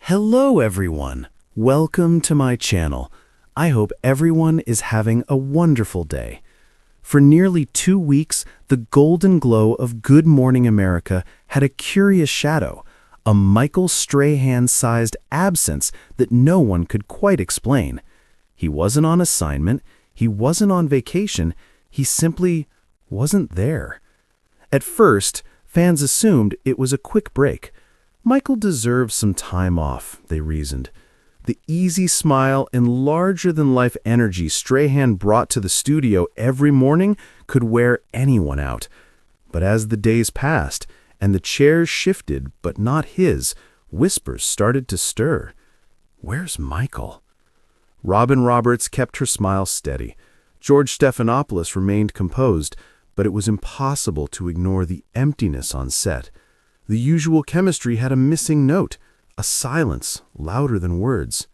Hello everyone, welcome to my channel. I hope everyone is having a wonderful day. For nearly 2 weeks, the golden glow of Good Morning America had a curious shadow, a Michael Strahan-sized absence that no one could quite explain. He wasn't on assignment, he wasn't on vacation, he simply wasn't there. At first, fans assumed it was a quick break. Michael deserved some time off, they reasoned. The easy smile and larger-than-life energy Strahan brought to the studio every morning could wear anyone out. But as the days passed, and the chairs shifted, but not his, whispers started to stir. Where's Michael? Robin Roberts kept her smile steady. George Stephanopoulos remained composed, but it was impossible to ignore the emptiness on set. The usual chemistry had a missing note, a silence louder than words.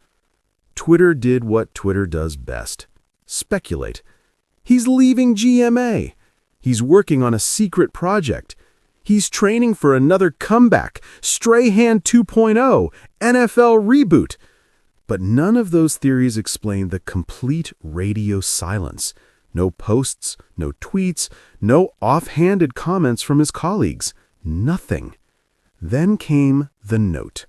Twitter did what Twitter does best: speculate. He's leaving GMA. He's working on a secret project. He's training for another comeback, Strahan 2.0, NFL reboot. But none of those theories explain the complete radio silence. No posts, no tweets, no offhanded comments from his colleagues. Nothing. Then came the note.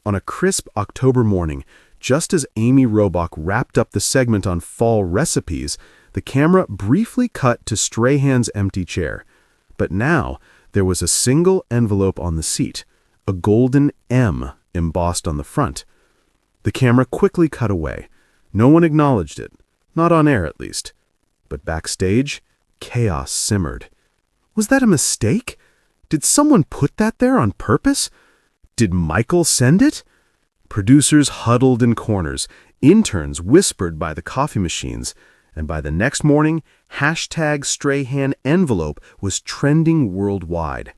On a crisp October morning, just as Amy Robach wrapped up the segment on fall recipes, the camera briefly cut to Strahan's empty chair. But now, there was a single envelope on the seat, a golden M embossed on the front. The camera quickly cut away. No one acknowledged it, not on air at least. But backstage, chaos simmered. Was that a mistake? Did someone put that there on purpose? Did Michael send it? Producers huddled in corners, interns whispered by the coffee machines, and by the next morning, #Strahan envelope was trending worldwide.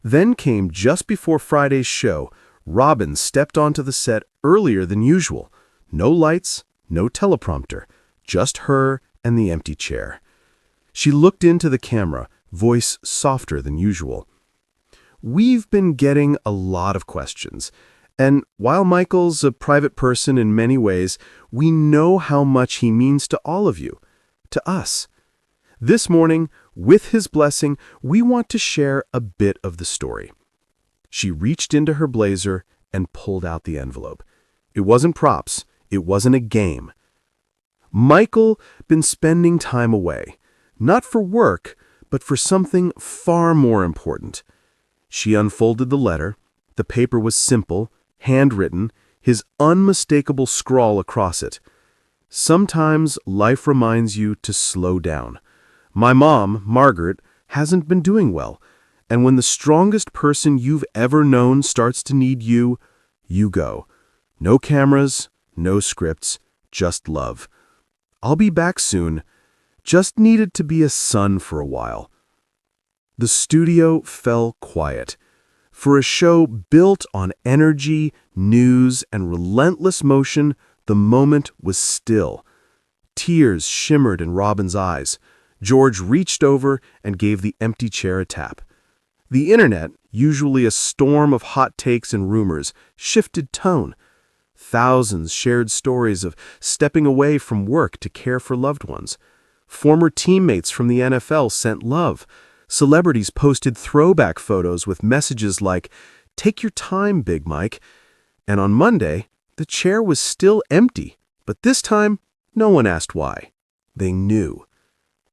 Then came just before Friday's show. Robin stepped onto the set earlier than usual. No lights, no teleprompter, just her and the empty chair. She looked into the camera, voice softer than usual. We've been getting a lot of questions, and while Michael's a private person in many ways, we know how much he means to all of you, to us. This morning, with his blessing, we want to share a bit of the story. She reached into her blazer and pulled out the envelope. It wasn't props. It wasn't a game. Michael been spending time away, not for work, but for something far more important. She unfolded the letter. The paper was simple, handwritten, his unmistakable scrawl across it. Sometimes life reminds you to slow down. My mom, Margaret, hasn't been doing well, and when the strongest person you've ever known starts to need you, you go. No cameras, no scripts, just love. I'll be back soon. Just needed to be a son for a while. The studio fell quiet. For a show built on energy, news, and relentless motion, the moment was still. Tears shimmered in Robin's eyes. George reached over and gave the empty chair a tap. The internet, usually a storm of hot takes and rumors, shifted tone. Thousands shared stories of stepping away from work to care for loved ones. Former teammates from the NFL sent love. Celebrities posted throwback photos with messages like, "Take your time, Big Mike." And on Monday, the chair was still empty, but this time, no one asked why. They knew.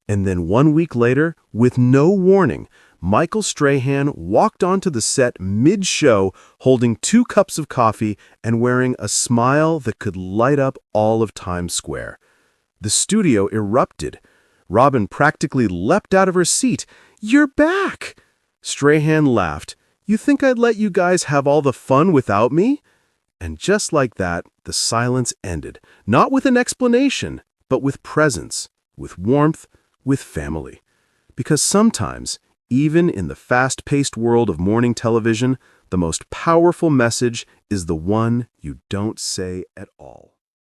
And then 1 week later, with no warning, Michael Strahan walked onto the set mid-show holding 2 cups of coffee and wearing a smile that could light up all of Times Square. The studio erupted. Robin practically leapt out of her seat. "You're back!" Strahan laughed. "You think I'd let you guys have all the fun without me?" And just like that, the silence ended, not with an explanation, but with presence, with warmth, with family. Because sometimes, even in the fast-paced world of morning television, the most powerful message is the one you don't say at all.